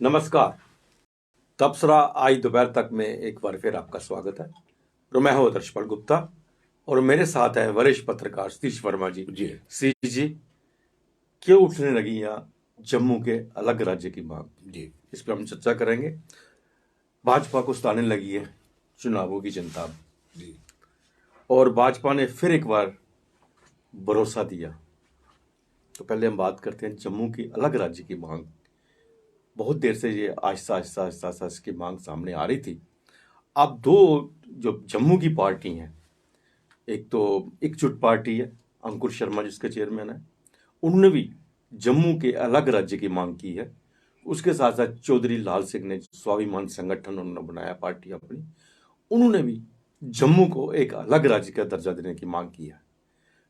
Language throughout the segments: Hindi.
नमस्कार। तबसरा आज दोपहर तक में एक बार फिर आपका स्वागत है। और मैं हूं दर्शपाल गुप्ता और मेरे साथ है वरिष्ठ पत्रकार सतीश वर्मा जी। सी जी, क्यों उठने लगी यहाँ जम्मू के अलग राज्य की मांग जी, इस पर हम चर्चा करेंगे। भाजपा को सताने लगी है चुनावों की जनता जी, और भाजपा ने फिर एक बार भरोसा दिया। तो पहले हम बात करते हैं जम्मू की अलग राज्य की मांग। बहुत देर से ये आहिस्ता आहिस्ता आहिस्ता आहिस्ता इसकी मांग सामने आ रही थी। अब दो जो जम्मू की पार्टी हैं, एक तो एकजुट पार्टी है, अंकुर शर्मा जिसके चेयरमैन है, उन्होंने भी जम्मू के अलग राज्य की मांग की है। उसके साथ साथ चौधरी लाल सिंह ने स्वाभिमान संगठन उन्होंने बनाया पार्टी अपनी, उन्होंने भी जम्मू को एक अलग राज्य का दर्जा देने की मांग की है।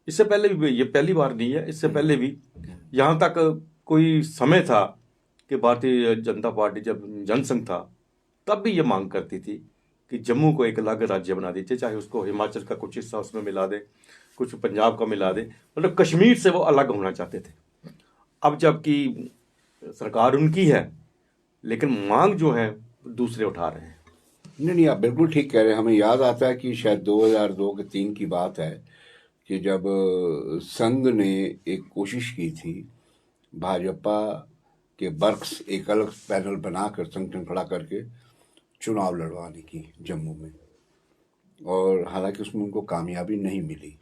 इससे पहले भी, ये पहली बार नहीं है, इससे पहले भी यहाँ तक कोई समय था कि भारतीय जनता पार्टी जब जनसंघ था तब भी ये मांग करती थी कि जम्मू को एक अलग राज्य बना दीजिए, चाहे उसको हिमाचल का कुछ हिस्सा उसमें मिला दे, कुछ पंजाब का मिला दे, मतलब कश्मीर से वो अलग होना चाहते थे। अब जबकि सरकार उनकी है, लेकिन मांग जो है दूसरे उठा रहे हैं। नहीं, आप बिल्कुल ठीक कह रहे हैं। हमें याद आता है कि शायद 2002 के 3 की बात है कि जब संघ ने एक कोशिश की थी भाजपा के वर्क्स एक अलग पैनल बनाकर संगठन खड़ा करके चुनाव लड़वाने की जम्मू में, और हालांकि उसमें उनको कामयाबी नहीं मिली।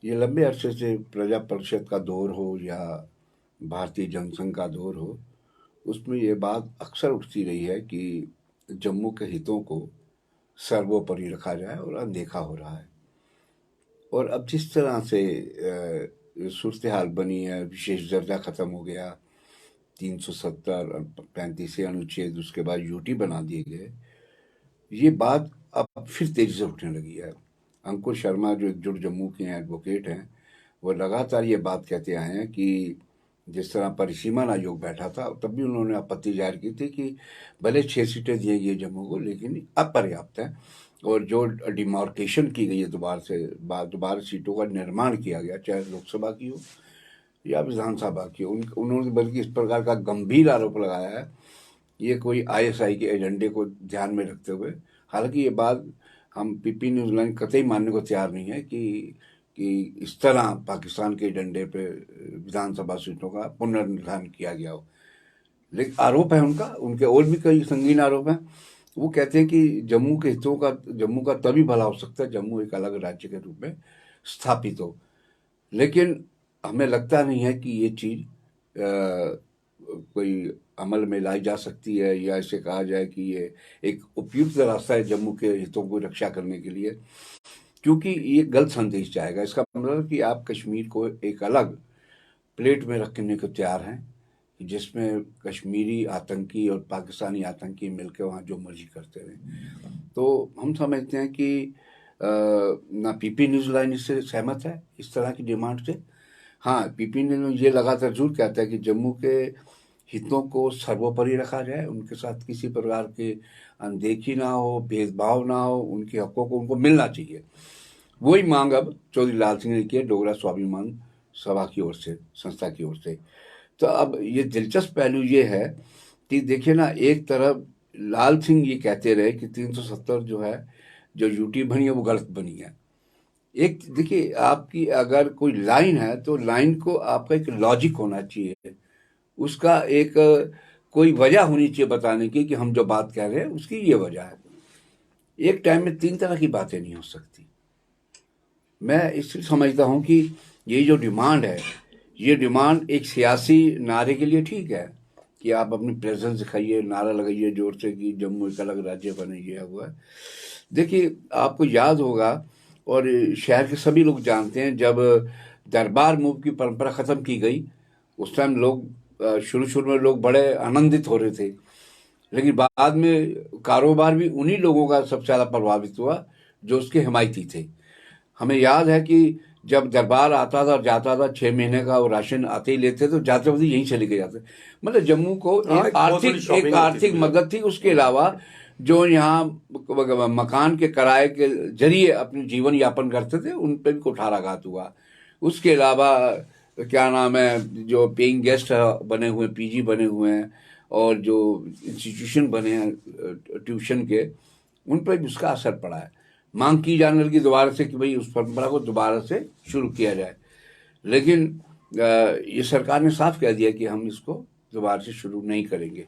ये लंबे अरसे से प्रजा परिषद का दौर हो या भारतीय जनसंघ का दौर हो, उसमें ये बात अक्सर उठती रही है कि जम्मू के हितों को सर्वोपरि रखा जाए और अनदेखा हो रहा है। और अब जिस तरह से सूरत हाल बनी है, विशेष दर्जा खत्म हो गया, 370 35 अनुच्छेद, उसके बाद यूटी बना दिए गए, ये बात अब फिर तेजी से उठने लगी है। अंकुर शर्मा जो एकजुट जम्मू के एडवोकेट हैं, वो लगातार ये बात कहते आए हैं कि जिस तरह परिसीमन आयोग बैठा था तब भी उन्होंने आपत्ति जाहिर की थी कि भले 6 सीटें दी गई जम्मू को, लेकिन अपर्याप्त है। और जो डिमार्केशन की गई है, दोबारा सीटों का निर्माण किया गया, चाहे लोकसभा की हो या विधानसभा की हो, उन्होंने बल्कि इस प्रकार का गंभीर आरोप लगाया है ये कोई आईएसआई के एजेंडे को ध्यान में रखते हुए। हालांकि ये बात हम पीपी न्यूज़ लाइन कतई मानने को तैयार नहीं है कि इस तरह पाकिस्तान के एजेंडे पे विधानसभा सीटों का पुनर्निर्धारण किया गया हो, लेकिन आरोप है उनके और भी कई संगीन आरोप हैं। वो कहते हैं कि जम्मू के हितों का, जम्मू का तभी भला हो सकता है जम्मू एक अलग राज्य के रूप में स्थापित हो। लेकिन हमें लगता नहीं है कि ये चीज़ कोई अमल में लाई जा सकती है, या इसे कहा जाए कि ये एक उपयुक्त रास्ता है जम्मू के हितों को रक्षा करने के लिए, क्योंकि ये गलत संदेश जाएगा। इसका मतलब कि आप कश्मीर को एक अलग प्लेट में रखने को तैयार हैं, जिसमें कश्मीरी आतंकी और पाकिस्तानी आतंकी मिलकर वहाँ जो मर्जी करते रहे। तो हम समझते हैं कि ना पीपी न्यूज़ लाइन इससे सहमत है, इस तरह की डिमांड से। हाँ, पीपी न्यूज़ ये लगातार जरूर कहता है कि जम्मू के हितों को सर्वोपरि रखा जाए, उनके साथ किसी प्रकार की अनदेखी ना हो, भेदभाव ना हो, उनके हकों को उनको मिलना चाहिए। वही मांग अब चौधरी लाल सिंह ने की है डोगरा स्वाभिमान सभा की ओर से, संस्था की ओर से। तो अब ये दिलचस्प पहलू ये है कि देखिए ना, एक तरफ लाल सिंह ये कहते रहे कि 370 जो है, जो यूटी बनी है वो गलत बनी है। एक देखिए, आपकी अगर कोई लाइन है तो लाइन को आपका एक लॉजिक होना चाहिए, उसका एक कोई वजह होनी चाहिए बताने की कि हम जो बात कह रहे हैं उसकी ये वजह है। एक टाइम में 3 तरह की बातें नहीं हो सकती। मैं इसलिए समझता हूँ कि ये जो डिमांड है, ये डिमांड एक सियासी नारे के लिए ठीक है कि आप अपनी प्रेजेंस दिखाइए, नारा लगाइए जोर से कि जम्मू एक अलग राज्य बने, ये हुआ है। देखिए, आपको याद होगा और शहर के सभी लोग जानते हैं, जब दरबार मूव की परंपरा खत्म की गई, उस टाइम लोग शुरू में लोग बड़े आनंदित हो रहे थे, लेकिन बाद में कारोबार भी उन्हीं लोगों का सबसे ज़्यादा प्रभावित हुआ जो उसके हिमायती थे। हमें याद है कि जब दरबार आता था और जाता था, 6 महीने का वो राशन आते ही लेते तो जाते वक्त यहीं से लेके जाते। मतलब जम्मू को एक आर्थिक मदद थी। उसके अलावा जो यहाँ मकान के किराए के जरिए अपने जीवन यापन करते थे, उन पर भी कुठाराघात हुआ। उसके अलावा क्या नाम है, जो पेइंग गेस्ट बने हुए, पीजी बने हुए हैं, और जो इंस्टीट्यूशन बने हैं ट्यूशन के, उन पर भी उसका असर पड़ा है। मांग की जाने लगी दोबारा से कि भाई उस परंपरा को दोबारा से शुरू किया जाए, लेकिन ये सरकार ने साफ कह दिया कि हम इसको दोबारा से शुरू नहीं करेंगे।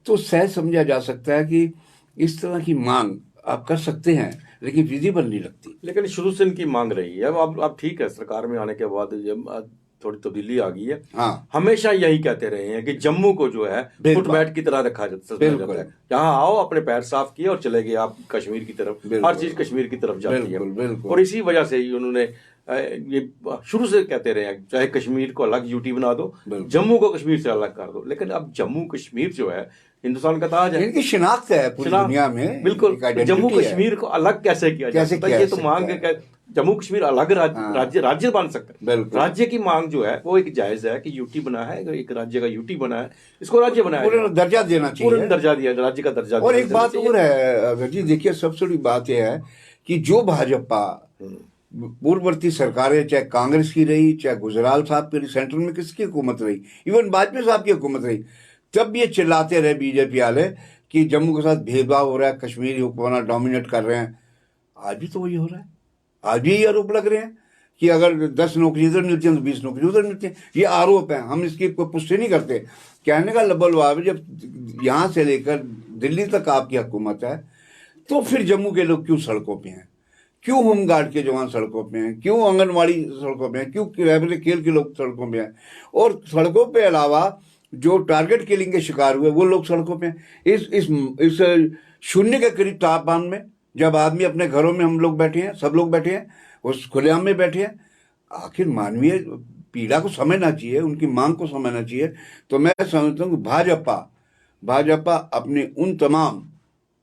तो सहज समझा जा सकता है कि इस तरह की मांग आप कर सकते हैं, लेकिन विजिबल नहीं लगती। लेकिन शुरू से इनकी मांग रही है। अब ठीक है, सरकार में आने के बाद जब थोड़ी तब्दीली आ गई है। हाँ, हमेशा यही कहते रहे हैं कि जम्मू को जो है बिल्कुल। फुटबैट की तरह रखा जाता बिल्कुल। है। यहाँ आओ, अपने पैर साफ किए और चले गए आप कश्मीर की तरफ। बिल्कुल। हर चीज कश्मीर की तरफ जाती है। बिल्कुल, बिल्कुल। और इसी वजह से ही उन्होंने ये शुरू से कहते रहे हैं, चाहे कश्मीर को अलग यूटी बना दो, बिल्कुल। जम्मू को कश्मीर से अलग कर दो। लेकिन अब जम्मू कश्मीर जो है हिंदुस्तान का ताज है, इनकी शिनाख्त है पूरी शिनाख्त। दुनिया में। बिल्कुल। एक identity जम्मू है। कश्मीर को अलग कैसे किया जा कैसे सकता है? किया ये तो सकता मांग है? है, जम्मू कश्मीर अलग हाँ। राज्य बन सकता है। बिल्कुल। राज्य की मांग जो है वो एक जायज है कि यूटी बना है, एक राज्य का यूटी बना है, इसको राज्य बनाया पूरा जाए। दर्जा देना पूर्ण चाहिए। दर्जा दिया, राज्य का दर्जा और एक देना बात चाहिए। और है अगर जी, देखिए सबसे बड़ी बात यह है कि जो भाजपा पूर्ववर्ती सरकारें, चाहे कांग्रेस की रही, चाहे गुजराल साहब की रही, सेंट्रल में किसकी हुकूमत रही, इवन वाजपेयी साहब की हुकूमत रही, तब ये चिल्लाते रहे बीजेपी वाले कि जम्मू के साथ भेदभाव हो रहा है, कश्मीरी हुक्मरान डोमिनेट कर रहे हैं। आज भी तो वही हो रहा है। आज भी यही आरोप लग रहे हैं कि अगर 10 नौकरी इधर मिलती हैं तो 20 नौकरी उधर मिलती हैं। ये आरोप है, हम इसकी कोई पुष्टि नहीं करते। कहने का लबल जब यहाँ से लेकर दिल्ली तक आपकी हुकूमत है, तो फिर जम्मू के लोग क्यों सड़कों पे हैं? क्यों होमगार्ड के जवान सड़कों पे हैं? क्यों आंगनवाड़ी सड़कों पे हैं? क्यों रहबरे खेल के लोग सड़कों पे हैं? और सड़कों पे अलावा जो टारगेट किलिंग के शिकार हुए वो लोग सड़कों पे हैं। इस शून्य के करीब तापमान में जब आदमी अपने घरों में, हम लोग बैठे हैं, सब लोग बैठे हैं, उस खुलेआम में बैठे हैं, आखिर मानवीय पीड़ा को समझना चाहिए, उनकी मांग को समझना चाहिए। तो मैं समझता हूँ भाजपा अपने उन तमाम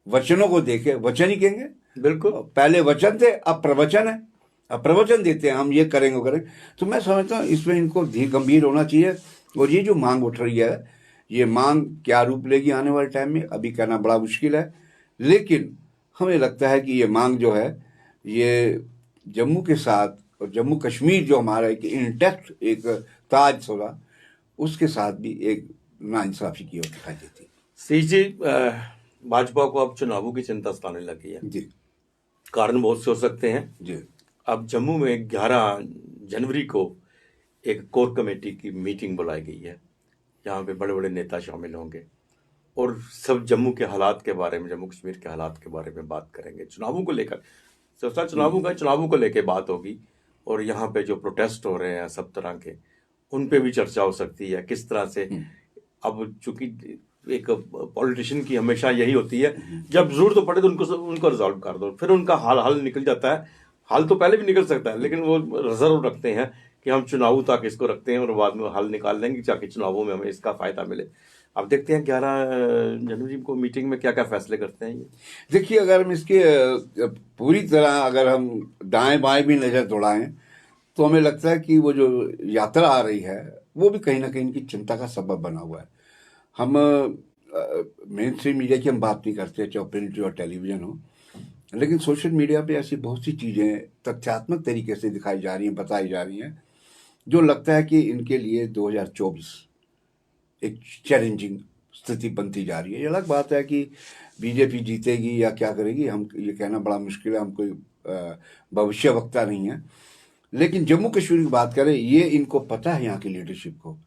वचनों को देखे, वचन ही कहेंगे, बिल्कुल। पहले वचन थे, अब प्रवचन है। अब प्रवचन देते हैं, हम ये करेंगे वो करेंगे। तो मैं समझता हूँ इसमें इनको गंभीर होना चाहिए। और ये जो मांग उठ रही है, ये मांग क्या रूप लेगी आने वाले टाइम में, अभी कहना बड़ा मुश्किल है। लेकिन हमें लगता है कि ये मांग जो है, ये जम्मू के साथ और जम्मू कश्मीर जो हमारा एक इंटैक्ट एक ताज होगा, उसके साथ भी एक नाइंसाफी की ओर दिखाई देती है। सी जी, भाजपा को अब चुनावों की चिंता सताने लगी है। जी कारण बहुत से हो सकते हैं। जी। अब जम्मू में 11 जनवरी को एक कोर कमेटी की मीटिंग बुलाई गई है, जहाँ पे बड़े बड़े नेता शामिल होंगे और सब जम्मू के हालात के बारे में, जम्मू कश्मीर के हालात के बारे में बात करेंगे। चुनावों को लेकर चुनावों को लेकर बात होगी। और यहाँ पे जो प्रोटेस्ट हो रहे हैं सब तरह के, उन पे भी चर्चा हो सकती है किस तरह से। अब चूंकि एक पॉलिटिशियन की हमेशा यही होती है, जब जरूरत तो पड़े तो उनको रिजॉल्व कर दो, फिर उनका हल निकल जाता है। हल तो पहले भी निकल सकता है, लेकिन वो रिजर्व रखते हैं कि हम चुनाव तक इसको रखते हैं और बाद में हल निकाल लेंगे ताकि चुनावों में हमें इसका फायदा मिले। अब देखते हैं 11 जनवरी को मीटिंग में क्या क्या फैसले करते हैं ये। देखिए, अगर हम इसके पूरी तरह अगर हम दाएं बाएं भी नजर दौड़ाएं, तो हमें लगता है कि वो जो यात्रा आ रही है वो भी कहीं ना कहीं इनकी चिंता का सबब बना हुआ है। हम मेन स्ट्रीम मीडिया की हम बात नहीं करते, चाहे प्रिंट और टेलीविजन हो, लेकिन सोशल मीडिया पे ऐसी बहुत सी चीज़ें तथ्यात्मक तरीके से दिखाई जा रही हैं, बताई जा रही हैं, जो लगता है कि इनके लिए 2024 एक चैलेंजिंग स्थिति बनती जा रही है। ये अलग बात है कि बीजेपी जीतेगी या क्या करेगी, हम ये कहना बड़ा मुश्किल है, हम कोई भविष्य वक्ता नहीं है। लेकिन जम्मू कश्मीर की बात करें, ये इनको पता है, यहाँ की लीडरशिप को,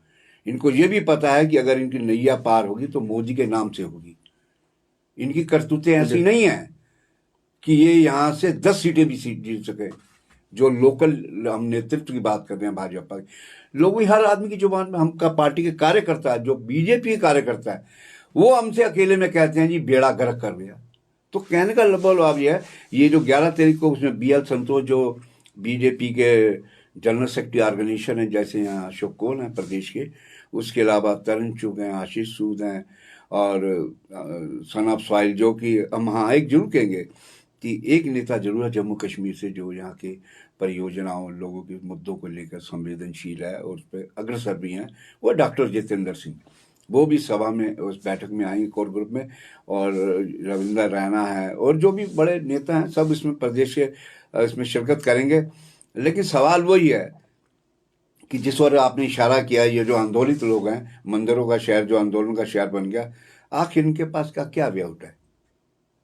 इनको ये भी पता है कि अगर इनकी नैया पार होगी तो मोदी के नाम से होगी। इनकी करतूतें ऐसी नहीं है कि ये यहाँ से 10 सीटें भी जीत सके। जो लोकल हम नेतृत्व की बात कर रहे हैं भाजपा की, लोग भी हर आदमी की जुबान में, हमका पार्टी के कार्यकर्ता है, जो बीजेपी के कार्यकर्ता है, वो हमसे अकेले में कहते हैं जी बेड़ा गर्क कर गया। तो कहने का मतलब ये है, ये जो 11 तारीख को उसमें BL संतोष जो बीजेपी के जनरल सेक्रेटरी ऑर्गेनाइजेशन है, जैसे यहाँ अशोक कौन है प्रदेश के, उसके अलावा तरुण चुग हैं, आशीष सूद हैं और सनाब स्वाइल, जो कि हम हाँ एक जरूर कहेंगे कि एक नेता जरूर है जम्मू कश्मीर से जो यहाँ के परियोजनाओं, लोगों के मुद्दों को लेकर संवेदनशील है और उस पर अग्रसर भी हैं, वो डॉक्टर जितेंद्र सिंह। वो भी सभा में, उस बैठक में आएंगे कोर ग्रुप में, और रविंद्र रैना है और जो भी बड़े नेता हैं सब इसमें प्रदेश के इसमें शिरकत करेंगे। लेकिन सवाल वही है, कि जिस ओर आपने इशारा किया, ये जो आंदोलित लोग हैं, मंदिरों का शहर जो आंदोलन का शहर बन गया, आखिर इनके पास का क्या वे आउट है?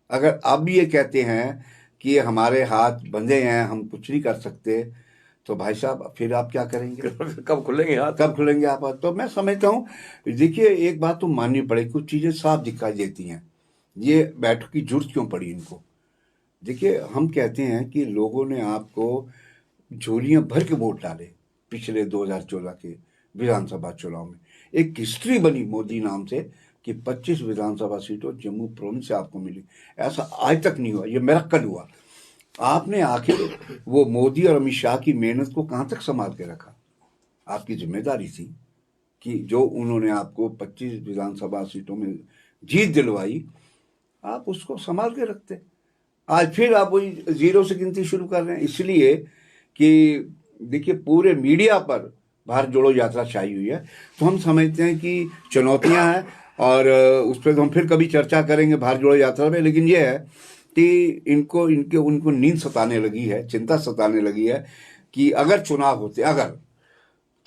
अगर आप भी ये कहते हैं कि हमारे हाथ बंधे हैं, हम कुछ नहीं कर सकते, तो भाई साहब फिर आप क्या करेंगे? कब खुलेंगे हाथ? कब खुलेंगे आप? तो मैं समझता हूँ, देखिए एक बात तो माननी पड़ेगी, कुछ चीजें साफ दिखाई देती हैं। ये बैठक की जरूरत क्यों पड़ी इनको? देखिए, हम कहते हैं कि लोगों ने आपको झोलियां भर के वोट डाले पिछले 2014 के विधानसभा चुनाव में। एक हिस्ट्री बनी मोदी नाम से कि 25 विधानसभा सीटों जम्मू प्रोविंस से आपको मिली। ऐसा आज तक नहीं हुआ, ये मिरेकल हुआ। आपने आखिर वो मोदी और अमित शाह की मेहनत को कहां तक संभाल के रखा? आपकी जिम्मेदारी थी कि जो उन्होंने आपको 25 विधानसभा सीटों में जीत दिलवाई, आप उसको संभाल के रखते। आज फिर आप वही जीरो से गिनती शुरू कर रहे हैं, इसलिए कि देखिए पूरे मीडिया पर भारत जोड़ो यात्रा छाई हुई है। तो हम समझते हैं कि चुनौतियां हैं, और उस पर तो हम फिर कभी चर्चा करेंगे भारत जोड़ो यात्रा में। लेकिन यह है कि उनको नींद सताने लगी है, चिंता सताने लगी है कि अगर चुनाव होते, अगर,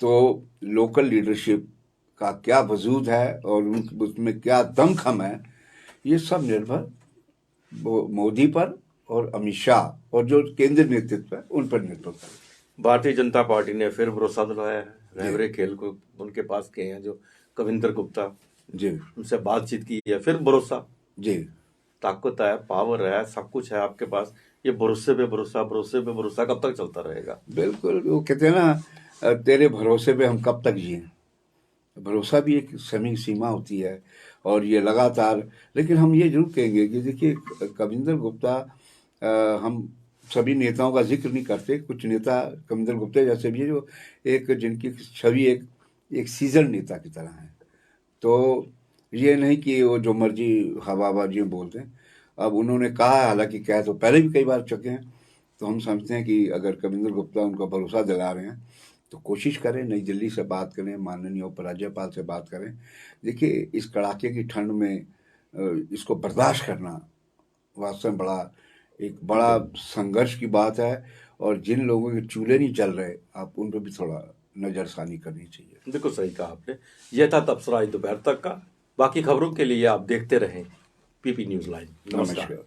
तो लोकल लीडरशिप का क्या वजूद है और उसमें क्या दमखम है, ये सब निर्भर मोदी पर और अमित शाह और जो केंद्रीय नेतृत्व है उन पर निर्भर करेगा। भारतीय जनता पार्टी ने फिर भरोसा दिलाया है, रहबरे खेल को उनके पास गए हैं जो कविंदर गुप्ता जी, उनसे बातचीत की है, फिर भरोसा। जी, ताकत है, पावर है, सब कुछ है आपके पास। ये भरोसे पे भरोसा, भरोसे पे भरोसा कब तक चलता रहेगा? बिल्कुल। वो कहते हैं ना, तेरे भरोसे पे हम कब तक जिए। भरोसा भी एक समय सीमा होती है, और ये लगातार। लेकिन हम ये जरूर कहेंगे कि देखिए, कविंदर गुप्ता, हम सभी नेताओं का जिक्र नहीं करते, कुछ नेता कविंदर गुप्ता जैसे भी है जो एक जिनकी छवि एक सीजन नेता की तरह है। तो ये नहीं कि वो जो मर्जी हवाबाजी बोलते हैं। अब उन्होंने कहा है, हालांकि कह तो पहले भी कई बार चुके हैं, तो हम समझते हैं कि अगर कविंदर गुप्ता उनका भरोसा दिला रहे हैं तो कोशिश करें, नई दिल्ली से बात करें, माननीय उपराज्यपाल से बात करें। देखिए, इस कड़ाके की ठंड में इसको बर्दाश्त करना वास्तव में एक बड़ा संघर्ष की बात है। और जिन लोगों के चूल्हे नहीं जल रहे, आप उन पर भी थोड़ा नजरसानी करनी चाहिए। देखो, सही कहा आपने। यह था तबसरा आज दोपहर तक का। बाकी खबरों के लिए आप देखते रहें पीपी न्यूज लाइव। नमस्कार।